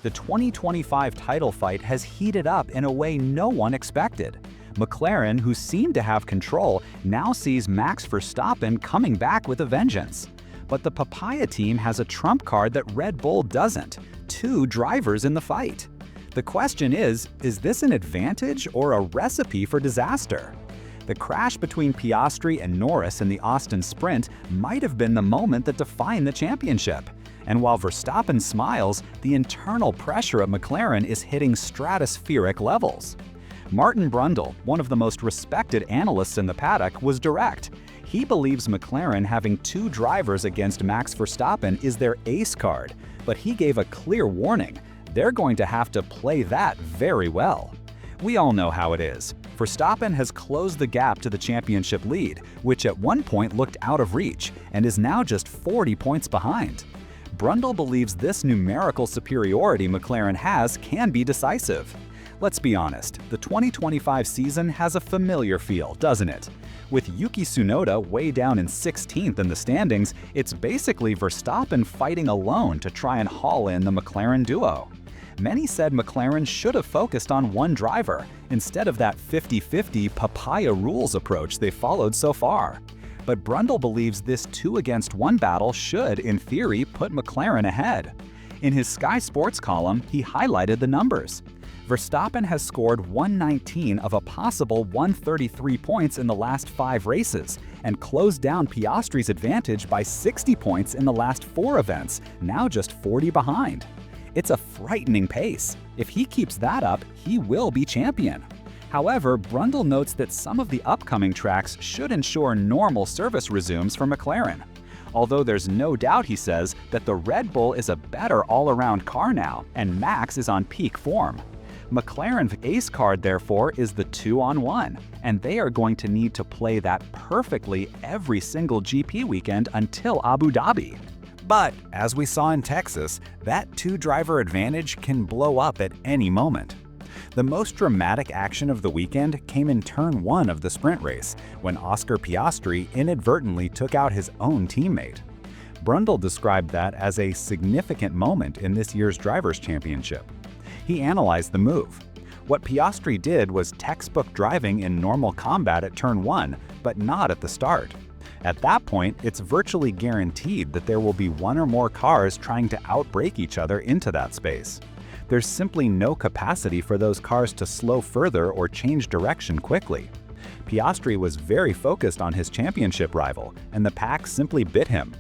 The 2025 title fight has heated up in a way no one expected. McLaren, who seemed to have control, now sees Max Verstappen coming back with a vengeance. But the Papaya team has a trump card that Red Bull doesn't: two drivers in the fight. The question is this an advantage or a recipe for disaster? The crash between Piastri and Norris in the Austin Sprint might have been the moment that defined the championship. And while Verstappen smiles, the internal pressure at McLaren is hitting stratospheric levels. Martin Brundle, one of the most respected analysts in the paddock, was direct. He believes McLaren having two drivers against Max Verstappen is their ace card, but he gave a clear warning: they're going to have to play that very well. We all know how it is. Verstappen has closed the gap to the championship lead, which at one point looked out of reach, and is now just 40 points behind. Brundle believes this numerical superiority McLaren has can be decisive. Let's be honest, the 2025 season has a familiar feel, doesn't it? With Yuki Tsunoda way down in 16th in the standings, it's basically Verstappen fighting alone to try and haul in the McLaren duo. Many said McLaren should have focused on one driver, instead of that 50-50 papaya rules approach they followed so far. But Brundle believes this 2-against-1 battle should, in theory, put McLaren ahead. In his Sky Sports column, he highlighted the numbers. Verstappen has scored 119 of a possible 133 points in the last 5 races, and closed down Piastri's advantage by 60 points in the last 4 events, now just 40 behind. It's a frightening pace. If he keeps that up, he will be champion. However, Brundle notes that some of the upcoming tracks should ensure normal service resumes for McLaren. Although there's no doubt, he says, that the Red Bull is a better all-around car now, and Max is on peak form. McLaren's ace card, therefore, is the 2-on-1, and they are going to need to play that perfectly every single GP weekend until Abu Dhabi. But, as we saw in Texas, that 2-driver advantage can blow up at any moment. The most dramatic action of the weekend came in turn 1 of the sprint race, when Oscar Piastri inadvertently took out his own teammate. Brundle described that as a significant moment in this year's Drivers' Championship. He analyzed the move. What Piastri did was textbook driving in normal combat at turn 1, but not at the start. At that point, it's virtually guaranteed that there will be one or more cars trying to outbrake each other into that space. There's simply no capacity for those cars to slow further or change direction quickly. Piastri was very focused on his championship rival, and the pack simply bit him.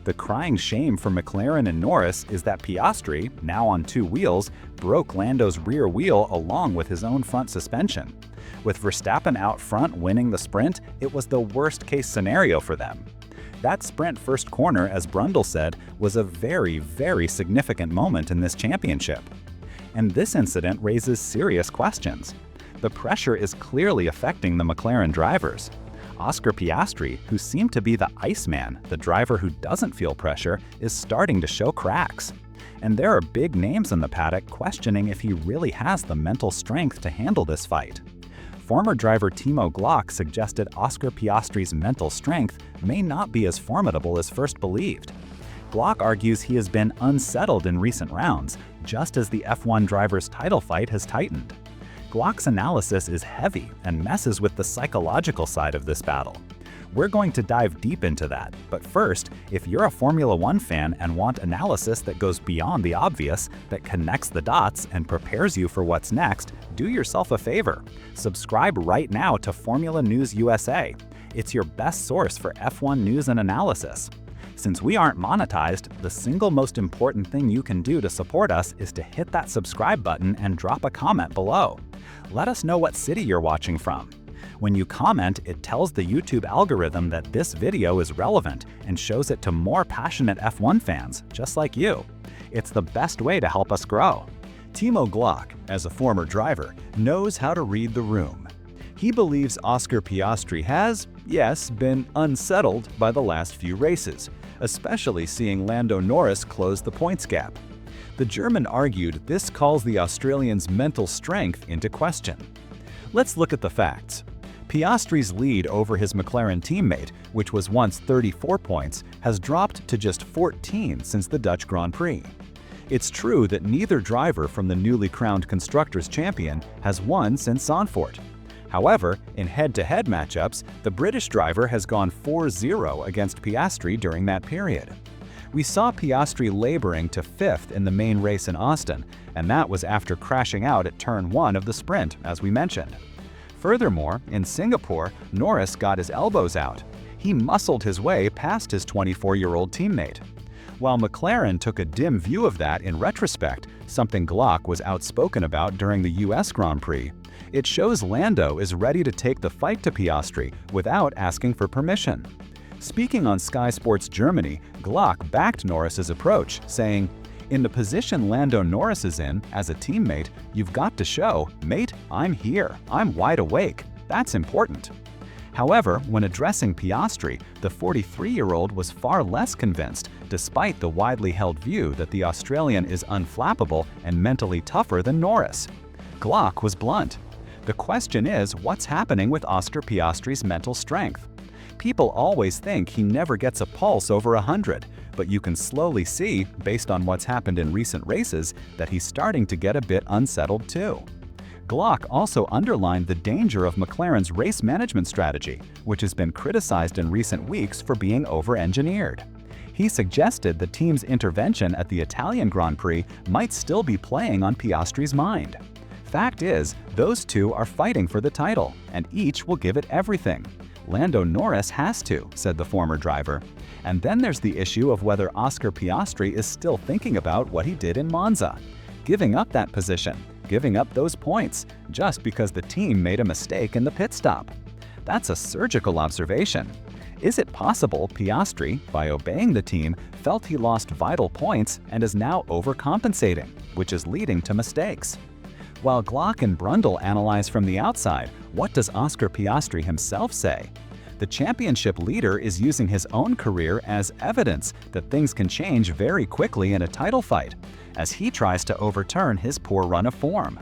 The crying shame for McLaren and Norris is that Piastri, now on 2 wheels, broke Lando's rear wheel along with his own front suspension. With Verstappen out front winning the sprint, it was the worst-case scenario for them. That sprint first corner, as Brundle said, was a very, very significant moment in this championship. And this incident raises serious questions. The pressure is clearly affecting the McLaren drivers. Oscar Piastri, who seemed to be the Iceman, the driver who doesn't feel pressure, is starting to show cracks. And there are big names in the paddock questioning if he really has the mental strength to handle this fight. Former driver Timo Glock suggested Oscar Piastri's mental strength may not be as formidable as first believed. Glock argues he has been unsettled in recent rounds, just as the F1 driver's title fight has tightened. Glock's analysis is heavy and messes with the psychological side of this battle. We're going to dive deep into that, but first, if you're a Formula One fan and want analysis that goes beyond the obvious, that connects the dots and prepares you for what's next, do yourself a favor. Subscribe right now to Formula News USA. It's your best source for F1 news and analysis. Since we aren't monetized, the single most important thing you can do to support us is to hit that subscribe button and drop a comment below. Let us know what city you're watching from. When you comment, it tells the YouTube algorithm that this video is relevant and shows it to more passionate F1 fans, just like you. It's the best way to help us grow. Timo Glock, as a former driver, knows how to read the room. He believes Oscar Piastri has, yes, been unsettled by the last few races, especially seeing Lando Norris close the points gap. The German argued this calls the Australian's mental strength into question. Let's look at the facts. Piastri's lead over his McLaren teammate, which was once 34 points, has dropped to just 14 since the Dutch Grand Prix. It's true that neither driver from the newly crowned Constructors' Champion has won since Zandvoort. However, in head-to-head matchups, the British driver has gone 4-0 against Piastri during that period. We saw Piastri laboring to 5th in the main race in Austin, and that was after crashing out at turn 1 of the sprint, as we mentioned. Furthermore, in Singapore, Norris got his elbows out. He muscled his way past his 24-year-old teammate. While McLaren took a dim view of that in retrospect, something Glock was outspoken about during the US Grand Prix, it shows Lando is ready to take the fight to Piastri without asking for permission. Speaking on Sky Sports Germany, Glock backed Norris's approach, saying, "In the position Lando Norris is in, as a teammate, you've got to show, mate, I'm here, I'm wide awake. That's important." However, when addressing Piastri, the 43-year-old was far less convinced, despite the widely held view that the Australian is unflappable and mentally tougher than Norris. Glock was blunt. The question is, what's happening with Oscar Piastri's mental strength? People always think he never gets a pulse over 100, but you can slowly see, based on what's happened in recent races, that he's starting to get a bit unsettled too. Glock also underlined the danger of McLaren's race management strategy, which has been criticized in recent weeks for being over-engineered. He suggested the team's intervention at the Italian Grand Prix might still be playing on Piastri's mind. Fact is, those two are fighting for the title, and each will give it everything. Lando Norris has to, said the former driver. And then there's the issue of whether Oscar Piastri is still thinking about what he did in Monza, giving up that position, giving up those points, just because the team made a mistake in the pit stop. That's a surgical observation. Is it possible Piastri, by obeying the team, felt he lost vital points and is now overcompensating, which is leading to mistakes? While Glock and Brundle analyze from the outside, what does Oscar Piastri himself say? The championship leader is using his own career as evidence that things can change very quickly in a title fight, as he tries to overturn his poor run of form.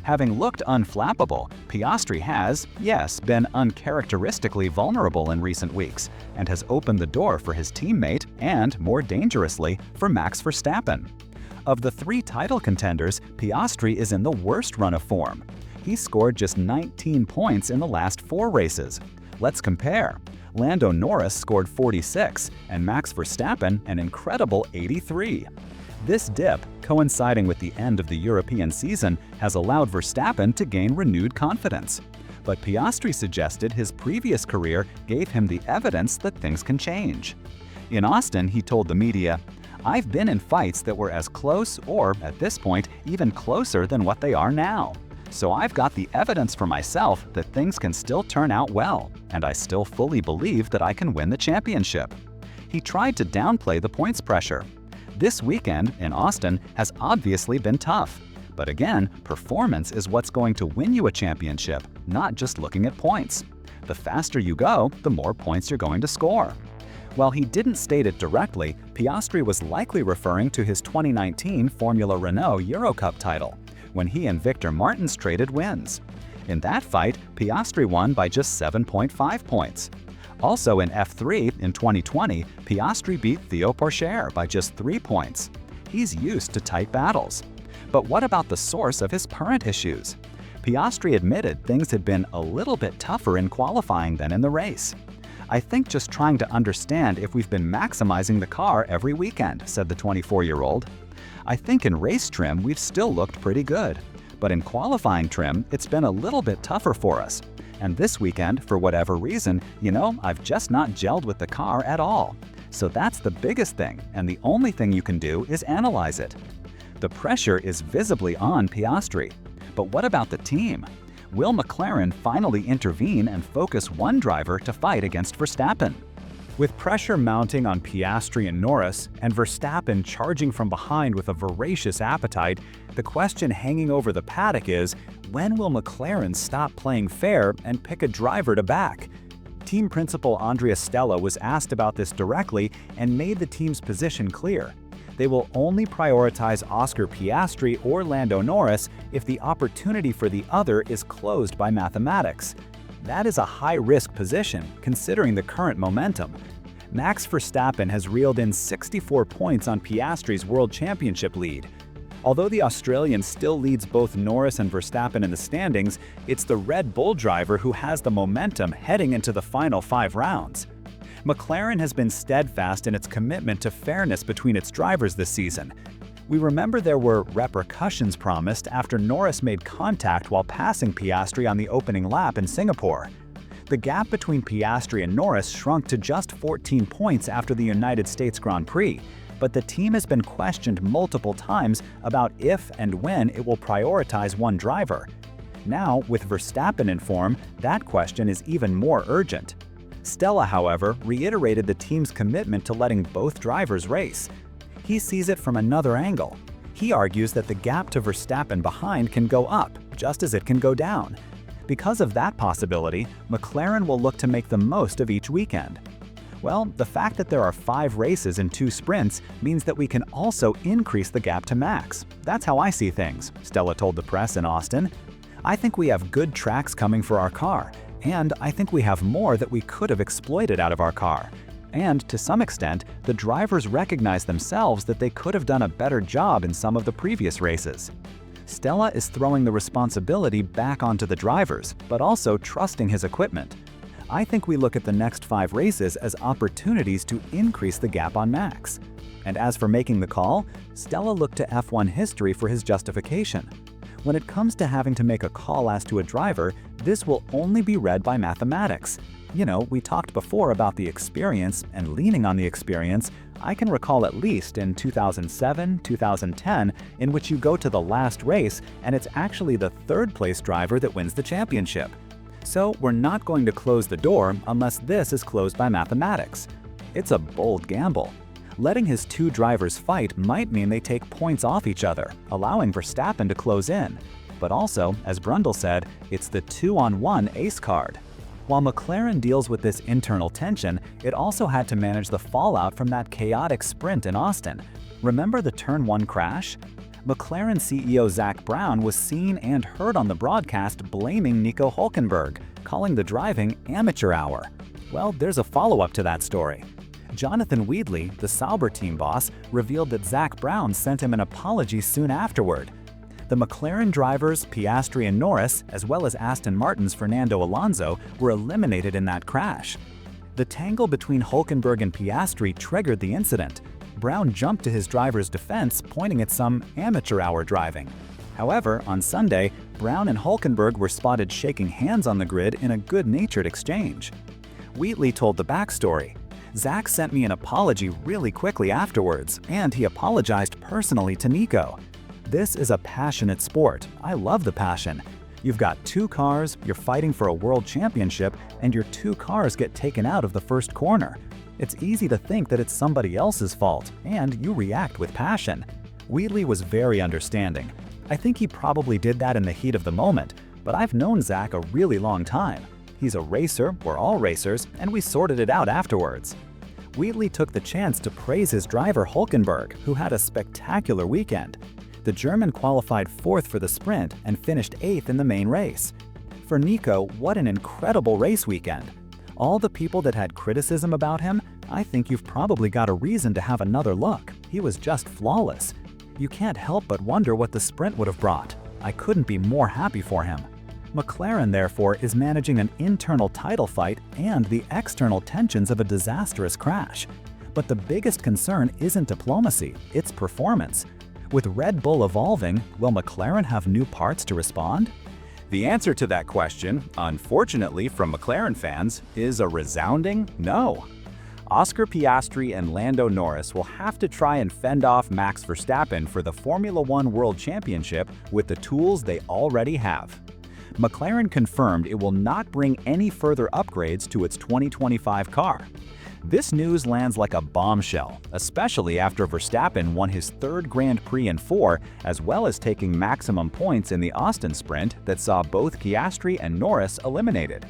Having looked unflappable, Piastri has, yes, been uncharacteristically vulnerable in recent weeks, and has opened the door for his teammate and, more dangerously, for Max Verstappen. Of the 3 title contenders, Piastri is in the worst run of form. He scored just 19 points in the last 4 races. Let's compare. Lando Norris scored 46, and Max Verstappen an incredible 83. This dip, coinciding with the end of the European season, has allowed Verstappen to gain renewed confidence. But Piastri suggested his previous career gave him the evidence that things can change. In Austin, he told the media, "I've been in fights that were as close or, at this point, even closer than what they are now. So I've got the evidence for myself that things can still turn out well, and I still fully believe that I can win the championship." He tried to downplay the points pressure. This weekend in Austin has obviously been tough. But again, performance is what's going to win you a championship, not just looking at points. The faster you go, the more points you're going to score. While he didn't state it directly, Piastri was likely referring to his 2019 Formula Renault Eurocup title, when he and Victor Martins traded wins. In that fight, Piastri won by just 7.5 points. Also in F3 in 2020, Piastri beat Theo Pourchaire by just 3 points. He's used to tight battles. But what about the source of his current issues? Piastri admitted things had been a little bit tougher in qualifying than in the race. "I think just trying to understand if we've been maximizing the car every weekend," said the 24-year-old. "I think in race trim we've still looked pretty good. But in qualifying trim, it's been a little bit tougher for us. And this weekend, for whatever reason, I've just not gelled with the car at all. So that's the biggest thing, and the only thing you can do is analyze it." The pressure is visibly on Piastri. But what about the team? Will McLaren finally intervene and focus one driver to fight against Verstappen? With pressure mounting on Piastri and Norris, and Verstappen charging from behind with a voracious appetite, the question hanging over the paddock is, when will McLaren stop playing fair and pick a driver to back? Team principal Andrea Stella was asked about this directly and made the team's position clear. They will only prioritize Oscar Piastri or Lando Norris if the opportunity for the other is closed by mathematics. That is a high-risk position, considering the current momentum. Max Verstappen has reeled in 64 points on Piastri's World Championship lead, Although the Australian still leads both Norris and Verstappen in the standings, it's the Red Bull driver who has the momentum heading into the final 5 rounds. McLaren has been steadfast in its commitment to fairness between its drivers this season. We remember there were repercussions promised after Norris made contact while passing Piastri on the opening lap in Singapore. The gap between Piastri and Norris shrunk to just 14 points after the United States Grand Prix, but the team has been questioned multiple times about if and when it will prioritize one driver. Now, with Verstappen in form, that question is even more urgent. Stella, however, reiterated the team's commitment to letting both drivers race. He sees it from another angle. He argues that the gap to Verstappen behind can go up, just as it can go down. Because of that possibility, McLaren will look to make the most of each weekend. Well, the fact that there are 5 races and 2 sprints means that we can also increase the gap to Max. That's how I see things, Stella told the press in Austin. I think we have good tracks coming for our car, and I think we have more that we could have exploited out of our car. And to some extent, the drivers recognize themselves that they could have done a better job in some of the previous races. Stella is throwing the responsibility back onto the drivers, but also trusting his equipment. I think we look at the next 5 races as opportunities to increase the gap on Max. And as for making the call, Stella looked to F1 history for his justification. When it comes to having to make a call as to a driver, this will only be read by mathematics. You know, we talked before about the experience and leaning on the experience. I can recall at least in 2007, 2010, in which you go to the last race and it's actually the 3rd place driver that wins the championship. So we're not going to close the door unless this is closed by mathematics. It's a bold gamble. Letting his 2 drivers fight might mean they take points off each other, allowing Verstappen to close in. But also, as Brundle said, it's the 2-on-1 ace card. While McLaren deals with this internal tension, it also had to manage the fallout from that chaotic sprint in Austin. Remember the Turn 1 crash? McLaren CEO Zak Brown was seen and heard on the broadcast blaming Nico Hülkenberg, calling the driving amateur hour. Well, there's a follow-up to that story. Jonathan Wheatley, the Sauber team boss, revealed that Zak Brown sent him an apology soon afterward. The McLaren drivers, Piastri and Norris, as well as Aston Martin's Fernando Alonso, were eliminated in that crash. The tangle between Hülkenberg and Piastri triggered the incident. Brown jumped to his driver's defense, pointing at some amateur hour driving. However, on Sunday, Brown and Hülkenberg were spotted shaking hands on the grid in a good-natured exchange. Wheatley told the backstory. Zak sent me an apology really quickly afterwards, and he apologized personally to Nico. This is a passionate sport. I love the passion. You've got 2 cars, you're fighting for a world championship, and your 2 cars get taken out of the first corner. It's easy to think that it's somebody else's fault, and you react with passion. Wheatley was very understanding. I think he probably did that in the heat of the moment, but I've known Zak a really long time. He's a racer, we're all racers, and we sorted it out afterwards. Wheatley took the chance to praise his driver Hülkenberg, who had a spectacular weekend. The German qualified 4th for the sprint and finished 8th in the main race. For Nico, what an incredible race weekend. All the people that had criticism about him, I think you've probably got a reason to have another look. He was just flawless. You can't help but wonder what the sprint would have brought. I couldn't be more happy for him. McLaren, therefore, is managing an internal title fight and the external tensions of a disastrous crash. But the biggest concern isn't diplomacy, it's performance. With Red Bull evolving, will McLaren have new parts to respond? The answer to that question, unfortunately from McLaren fans, is a resounding no. Oscar Piastri and Lando Norris will have to try and fend off Max Verstappen for the Formula One World Championship with the tools they already have. McLaren confirmed it will not bring any further upgrades to its 2025 car. This news lands like a bombshell, especially after Verstappen won his 3rd Grand Prix in 4, as well as taking maximum points in the Austin sprint that saw both Piastri and Norris eliminated.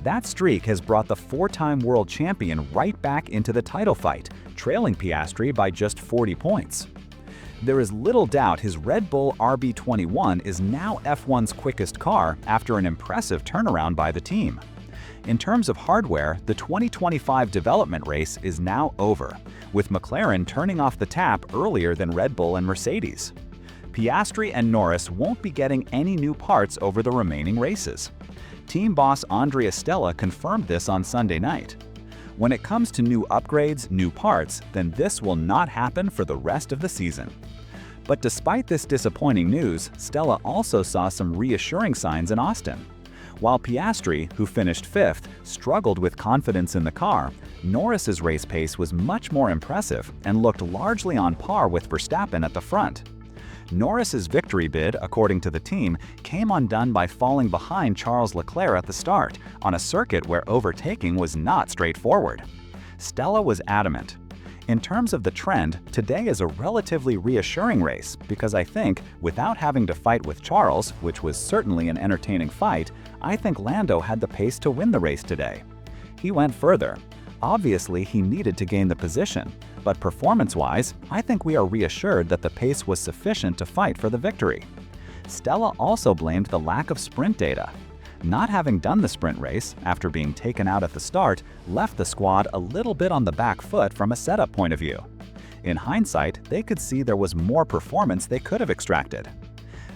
That streak has brought the 4-time world champion right back into the title fight, trailing Piastri by just 40 points. There is little doubt his Red Bull RB21 is now F1's quickest car after an impressive turnaround by the team. In terms of hardware, the 2025 development race is now over, with McLaren turning off the tap earlier than Red Bull and Mercedes. Piastri and Norris won't be getting any new parts over the remaining races. Team boss Andrea Stella confirmed this on Sunday night. When it comes to new upgrades, new parts, then this will not happen for the rest of the season. But despite this disappointing news, Stella also saw some reassuring signs in Austin. While Piastri, who finished 5th, struggled with confidence in the car, Norris's race pace was much more impressive and looked largely on par with Verstappen at the front. Norris's victory bid, according to the team, came undone by falling behind Charles Leclerc at the start, on a circuit where overtaking was not straightforward. Stella was adamant. In terms of the trend, today is a relatively reassuring race because I think, without having to fight with Charles, which was certainly an entertaining fight, I think Lando had the pace to win the race today. He went further. Obviously, he needed to gain the position, but performance-wise, I think we are reassured that the pace was sufficient to fight for the victory. Stella also blamed the lack of sprint data. Not having done the sprint race, after being taken out at the start, left the squad a little bit on the back foot from a setup point of view. In hindsight, they could see there was more performance they could have extracted.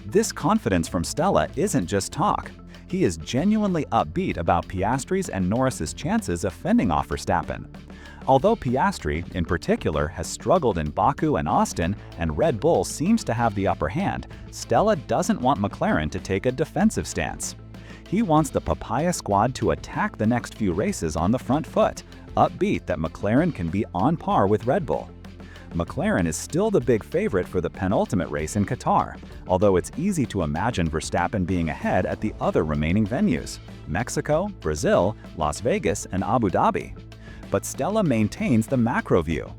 This confidence from Stella isn't just talk. He is genuinely upbeat about Piastri's and Norris's chances of fending off Verstappen. Although Piastri, in particular, has struggled in Baku and Austin, and Red Bull seems to have the upper hand, Stella doesn't want McLaren to take a defensive stance. He wants the Papaya squad to attack the next few races on the front foot, upbeat that McLaren can be on par with Red Bull. McLaren is still the big favorite for the penultimate race in Qatar, although it's easy to imagine Verstappen being ahead at the other remaining venues: Mexico, Brazil, Las Vegas, and Abu Dhabi. But Stella maintains the macro view.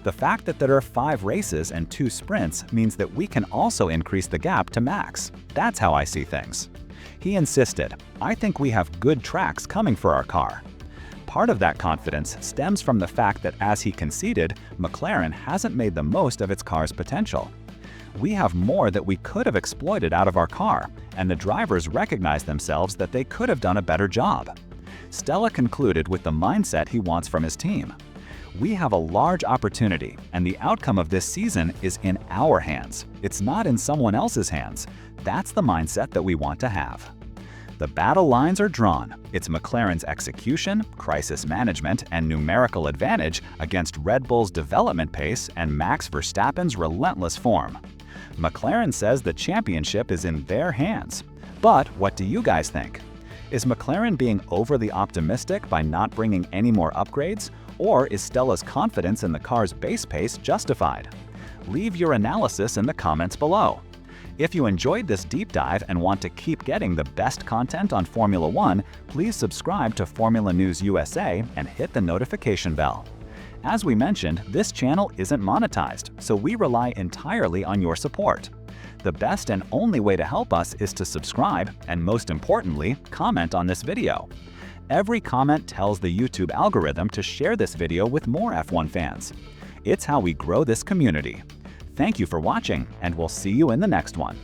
The fact that there are 5 races and 2 sprints means that we can also increase the gap to Max. That's how I see things. He insisted, "I think we have good tracks coming for our car." Part of that confidence stems from the fact that, as he conceded, McLaren hasn't made the most of its car's potential. We have more that we could have exploited out of our car, and the drivers recognize themselves that they could have done a better job. Stella concluded with the mindset he wants from his team. We have a large opportunity, and the outcome of this season is in our hands. It's not in someone else's hands. That's the mindset that we want to have. The battle lines are drawn. It's McLaren's execution, crisis management, and numerical advantage against Red Bull's development pace and Max Verstappen's relentless form. McLaren says the championship is in their hands. But what do you guys think? Is McLaren being overly optimistic by not bringing any more upgrades, or is Stella's confidence in the car's base pace justified? Leave your analysis in the comments below. If you enjoyed this deep dive and want to keep getting the best content on Formula One, please subscribe to Formula News USA and hit the notification bell. As we mentioned, this channel isn't monetized, so we rely entirely on your support. The best and only way to help us is to subscribe and, most importantly, comment on this video. Every comment tells the YouTube algorithm to share this video with more F1 fans. It's how we grow this community. Thank you for watching, and we'll see you in the next one.